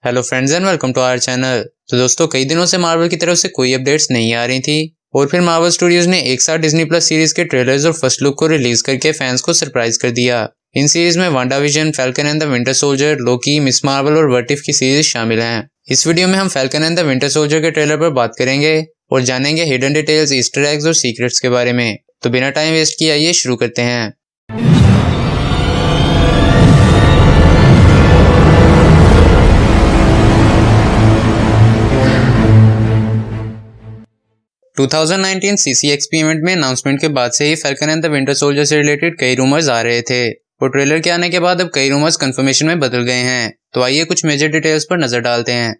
Hello friends and welcome to our channel. तो दोस्तों, कई दिनों से मार्वल की तरफ से कोई अपडेट्स नहीं आ रही थी और फिर मार्वल स्टूडियोज ने एक साथ डिज्नी प्लस सीरीज के ट्रेलर्स और फर्स्ट लुक को रिलीज करके फैंस को सरप्राइज कर दिया। इन सीरीज में WandaVision, falcon and the Winter soldier, Loki, miss Marvel और व्हाट इफ की सीरीज शामिल हैं। इस वीडियो में हम falcon and the Winter soldier के ट्रेलर पर बात करेंगे और जानेंगे हिडन डिटेल्स, ईस्टर एग्स और सीक्रेट्स के बारे में। तो बिना टाइम वेस्ट किए आइए शुरू करते हैं। टू 2019 CCXP इवेंट में अनाउंसमेंट के बाद से ही Falcon and the Winter Soldier से रिलेटेड कई रूमर्स आ रहे थे और ट्रेलर के आने के बाद अब कई रूमर्स कंफर्मेशन में बदल गए हैं। तो आइए कुछ मेजर डिटेल्स पर नजर डालते हैं।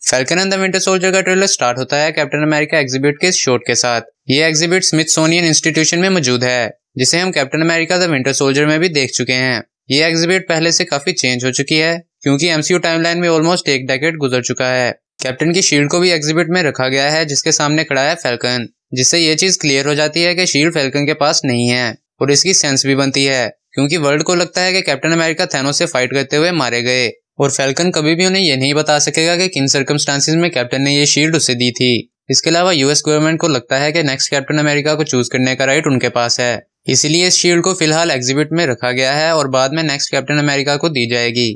Falcon and the Winter soldier का ट्रेलर स्टार्ट होता है कैप्टन अमेरिका एग्जिबिट के इस शॉट के साथ। ये एग्जिबिट स्मिथसोनियन इंस्टीट्यूशन में मौजूद है, जिसे हम captain America the Winter soldier में भी देख चुके हैं। ये एग्जिबिट पहले से काफी चेंज हो चुकी है क्योंकि MCU टाइमलाइन में ऑलमोस्ट एक डेकेड गुजर चुका है। कैप्टन की शील्ड को भी एग्जिबिट में रखा गया है, जिसके सामने खड़ा है फैल्कन, जिससे ये चीज क्लियर हो जाती है कि शील्ड फैल्कन के पास नहीं है और इसकी सेंस भी बनती है क्योंकि वर्ल्ड को लगता है कि कैप्टन अमेरिका थैनोस से फाइट करते हुए मारे गए और फैल्कन कभी भी उन्हें यह नहीं बता सकेगा कि किन सर्कमस्टांसिस में कैप्टन ने ये शील्ड उसे दी थी। इसके अलावा US गवर्नमेंट को लगता है कि नेक्स्ट कैप्टन अमेरिका को चूज करने का राइट उनके पास है, इसीलिए इस शील्ड को फिलहाल एग्जिबिट में रखा गया है और बाद में नेक्स्ट कैप्टन अमेरिका को दी जाएगी।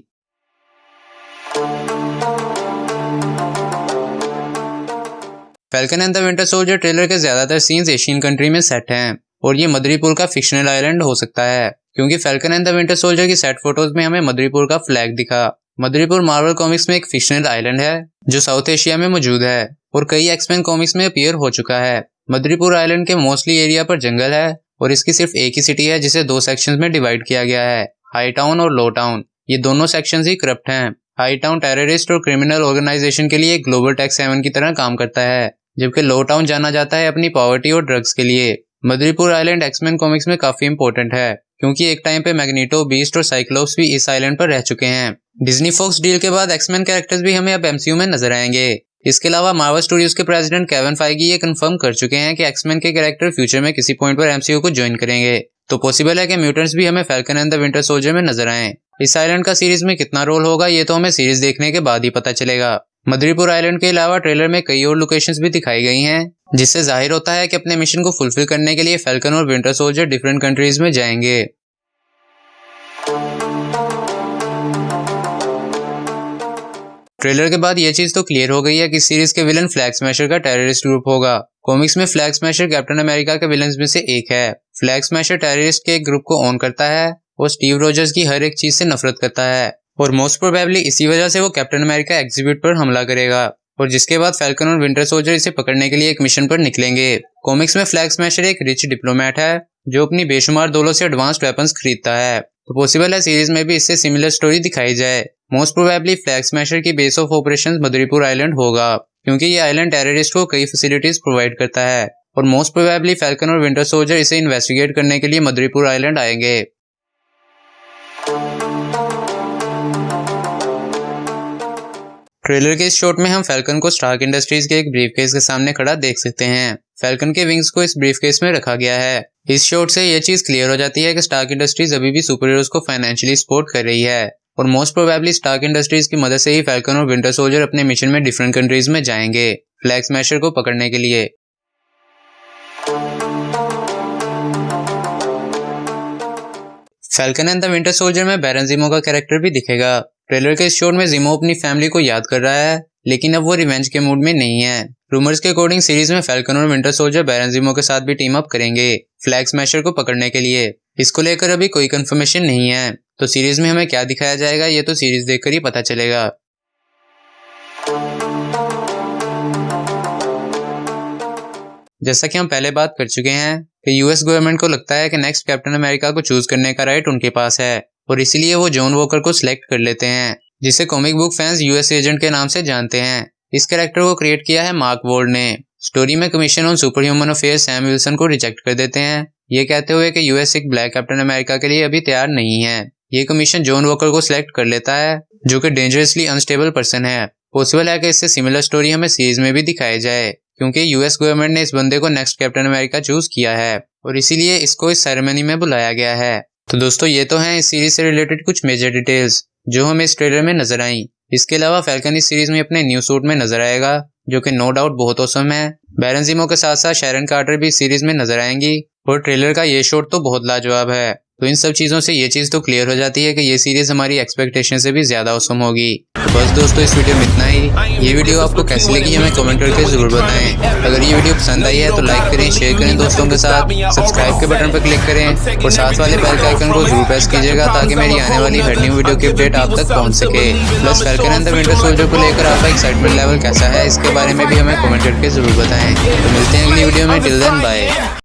Falcon and the Winter soldier trailer के ज्यादातर सीन्स एशियन कंट्री में सेट हैं और ये मदरीपुर का फिक्शनल आइलैंड हो सकता है क्योंकि falcon and the Winter soldier की सेट फोटोज में हमें मदरीपुर का फ्लैग दिखा। मदरीपुर मार्वल कॉमिक्स में एक फिक्शनल आइलैंड है जो साउथ एशिया में मौजूद है और कई एक्समैन कॉमिक्स में अपीयर हो चुका है। मदरीपुर आइलैंड के मोस्टली एरिया पर जंगल है और इसकी सिर्फ एक ही सिटी है जिसे दो सेक्शंस में डिवाइड किया गया है, हाई टाउन और लो टाउन। ये दोनों सेक्शंस ही करप्ट हैं। हाई टाउन टेररिस्ट और क्रिमिनल ऑर्गेनाइजेशन के लिए एक ग्लोबल टैक्स हेवन की तरह काम करता है, जबकि लो टाउन जाना जाता है अपनी पॉवर्टी और ड्रग्स के लिए। मदरीपुर आइलैंड एक्समैन कॉमिक्स में काफी इंपॉर्टेंट है क्योंकि एक टाइम पे मैग्नीटो, बीस्ट और साइक्लोप्स भी इस आइलैंड पर रह चुके हैं। डिज्नी फॉक्स डील के बाद एक्समैन कैरेक्टर्स भी हमें अब MCU में नजर आएंगे। इसके अलावा मार्वल स्टूडियोज के प्रेसिडेंट केविन फाइगी ये कंफर्म कर चुके हैं कि एक्समैन के कैरेक्टर फ्यूचर में किसी पॉइंट पर MCU को ज्वाइन करेंगे। तो पॉसिबल है कि म्यूटेंट्स भी हमें falcon and the Winter soldier में नजर आए। इस आइलैंड का सीरीज में कितना रोल होगा ये तो हमें सीरीज देखने के बाद ही पता चलेगा। मदरीपुर आइलैंड के अलावा ट्रेलर में कई और लोकेशंस भी दिखाई गई हैं, जिससे जाहिर होता है कि अपने मिशन को फुलफिल करने के लिए फैल्कन और विंटर सोल्जर डिफरेंट कंट्रीज में जाएंगे। ट्रेलर के बाद यह चीज तो क्लियर हो गई है कि सीरीज के विलन फ्लैग स्मैशर का टेररिस्ट ग्रुप होगा। कॉमिक्स में फ्लैग स्मैशर कैप्टन अमेरिका के विलन्स में से एक है। फ्लैग स्मैशर टेररिस्ट के एक ग्रुप को ओन करता है और स्टीव रोजर्स की हर एक चीज से नफरत करता है और मोस्ट प्रोबेबली इसी वजह से वो कैप्टन अमेरिका एग्जिबिट पर हमला करेगा और जिसके बाद फैल्कन और विंटर सोल्जर इसे पकड़ने के लिए एक मिशन पर निकलेंगे। कॉमिक्स में फ्लैग स्मैशर एक रिच डिप्लोमेट है जो अपनी बेशुमार दौलत से एडवांस्ड वेपन्स खरीदता है। तो पॉसिबल है सीरीज में भी इससे सिमिलर स्टोरी दिखाई जाए। मोस्ट प्रोबेबली फ्लैग स्मैशर की बेस ऑफ ऑपरेशंस मदरीपुर आइलैंड होगा क्योंकि ये आइलैंड टेररिस्ट को कई फैसिलिटीज प्रोवाइड करता है और मोस्ट प्रोबेबली फैल्कन और विंटर सोल्जर इसे इन्वेस्टिगेट करने के लिए मदरीपुर आइलैंड आएंगे। ट्रेलर के इस शॉट में हम फैल्कन को स्टार्क इंडस्ट्रीज के एक ब्रीफकेस के सामने खड़ा देख सकते हैं। फैल्कन के विंग्स को इस ब्रीफकेस में रखा गया है। इस शॉट से यह चीज क्लियर हो जाती है कि स्टार्क इंडस्ट्रीज अभी भी सुपर हीरोज को फाइनेंशियली सपोर्ट कर रही है और मोस्ट प्रोबेबली स्टार्क इंडस्ट्रीज की मदद से ही फैल्कन और विंटर सोल्जर अपने मिशन में डिफरेंट कंट्रीज में जाएंगे फ्लैग स्मैशर को पकड़ने के लिए। Falcon and the Winter soldier में बैरन ज़ीमो का कैरेक्टर भी दिखेगा। ट्रेलर के इस शॉट में ज़ीमो अपनी फैमिली को याद कर रहा है लेकिन अब वो रिवेंज के मूड में नहीं है। रूमर्स के अकॉर्डिंग सीरीज में फैल्कन और विंटर सोल्जर बैरन ज़ीमो के साथ भी टीम अप करेंगे फ्लैग स्मैशर को पकड़ने के लिए। इसको लेकर अभी कोई कंफर्मेशन नहीं है, तो सीरीज में हमें क्या दिखाया जाएगा ये तो सीरीज देखकर ही पता चलेगा। जैसा कि हम पहले बात कर चुके हैं कि US गवर्नमेंट को लगता है कि नेक्स्ट कैप्टन अमेरिका को चूज करने का राइट उनके पास है और इसीलिए वो जॉन वॉकर को सिलेक्ट कर लेते हैं, जिसे comic book fans US agent के नाम से जानते हैं। इस कैरेक्टर को क्रिएट किया है मार्क वॉर्ड ने। स्टोरी में commission on super human affairs Sam Wilson को रिजेक्ट कर देते हैं, ये कहते हुए कि US एक ब्लैक कैप्टन अमेरिका के लिए अभी तैयार नहीं है। ये कमीशन जॉन वॉकर को सिलेक्ट कर लेता है जो कि डेंजरसली अनस्टेबल पर्सन है। पॉसिबल है कि इससे सिमिलर स्टोरी हमें सीरीज में भी दिखाई जाए क्योंकि US गवर्नमेंट ने इस बंदे को नेक्स्ट कैप्टन अमेरिका चूज किया है और इसीलिए इसको इस सेरेमनी में बुलाया गया है। तो दोस्तों ये तो हैं इस सीरीज से रिलेटेड कुछ मेजर डिटेल्स जो हमें इस ट्रेलर में नजर आई। इसके अलावा फैल्कन इस सीरीज में अपने न्यू सूट में नजर आएगा जो कि नो डाउट बहुत औसम है। बैरन ज़ीमो के साथ साथ शैरन कार्टर भी इस सीरीज में नजर आएंगी और ट्रेलर का ये शॉट तो बहुत लाजवाब है। तो इन सब चीज़ों से ये चीज़ तो क्लियर हो जाती है कि ये सीरीज हमारी एक्सपेक्टेशन से भी ज़्यादा औसम होगी। तो बस दोस्तों इस वीडियो में इतना ही। ये वीडियो आपको कैसी लगी हमें कमेंट करके ज़रूर बताएं। अगर ये वीडियो पसंद आई है तो लाइक करें, शेयर करें दोस्तों के साथ, सब्सक्राइब के बटन पर क्लिक करें और साथ वाले बेल के आइकन को जरूर प्रेस कीजिएगा ताकि मेरी आने वाली हर न्यू वीडियो की अपडेट आप तक पहुँच सके। Plus falcon and the Winter soldier को लेकर आपका एक्साइटमेंट लेवल कैसा है इसके बारे में भी हमें कमेंट करके जरूर बताएं। तो मिलते हैं अगली वीडियो में, टिल देन बाय।